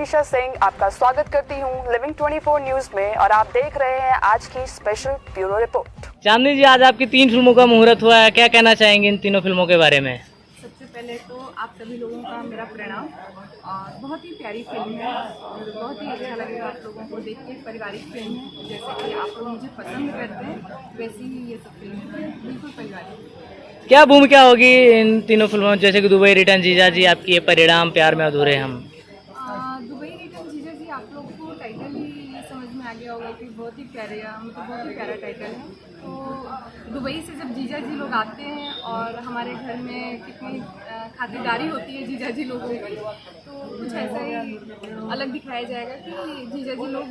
मनीषा सिंह आपका स्वागत करती हूं लिविंग 24 न्यूज में और आप देख रहे हैं आज की स्पेशल ब्यूरो रिपोर्ट। चांदनी जी, आज आपकी 3 फिल्मों का मुहूर्त हुआ है, क्या कहना चाहेंगे इन तीनों फिल्मों के बारे में? सबसे पहले तो आप सभी लोगों का मेरा प्रणाम। और बहुत ही प्यारी फिल्म है और बहुत ही अच्छा लगेगा आप लोगों को देख के। पारिवारिक फिल्म है, जैसे कि आप लोग मुझे पसंद करते हैं वैसी ही ये सब फिल्म है, बिल्कुल पारिवारिक। क्या भूमिका होगी इन तीनों फिल्मों में, जैसे कि दुबई रिटर्न, जीजा जी, आपकी ये परिणाम, प्यार में अधूरे हम? दुबई रिटर्न जीजा जी, आप लोगों को टाइटल ही ये समझ में आ गया होगा कि बहुत ही प्यारे, मतलब बहुत ही प्यारा टाइटल है। तो दुबई से जब जीजा जी लोग आते हैं और हमारे घर में कितनी खातिरदारी होती है जीजा जी लोगों की, तो कुछ ऐसा ही अलग दिखाया जाएगा कि जीजा जी लोग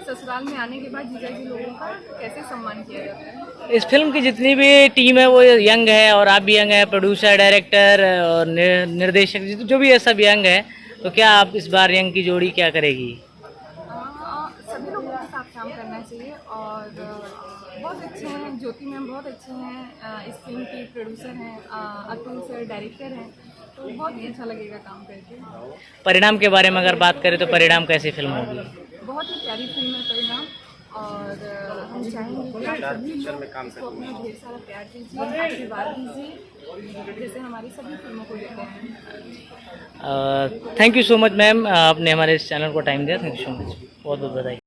ससुराल में आने के बाद जीजा जी लोगों का कैसे सम्मान किया जाता है। इस फिल्म की जितनी भी टीम है वो यंग है और आप भी यंग है, प्रोड्यूसर, डायरेक्टर और निर्देशक जो भी है सब यंग है, तो क्या आप इस बार यंग की जोड़ी क्या करेगी? सभी लोगों के साथ काम करना चाहिए और बहुत अच्छे हैं। ज्योति मैम बहुत अच्छे हैं, इस फिल्म की प्रोड्यूसर हैं, अतुल सर डायरेक्टर हैं, तो बहुत ही अच्छा लगेगा काम करके। परिणाम के बारे में अगर बात करें तो परिणाम कैसी फिल्म होगी? बहुत ही प्यारी फिल्म है परिणाम, और हम चाहेंगे कि आप सभी लोग इसको अपना ढेर सारा प्यार दीजिए, आशीर्वाद दीजिए, जैसे हमारी सभी फिल्मों को देते हैं। Thank you so much ma'am, आपने हमारे इस चैनल को टाइम दिया, थैंक यू सो मच, बहुत बहुत बधाई।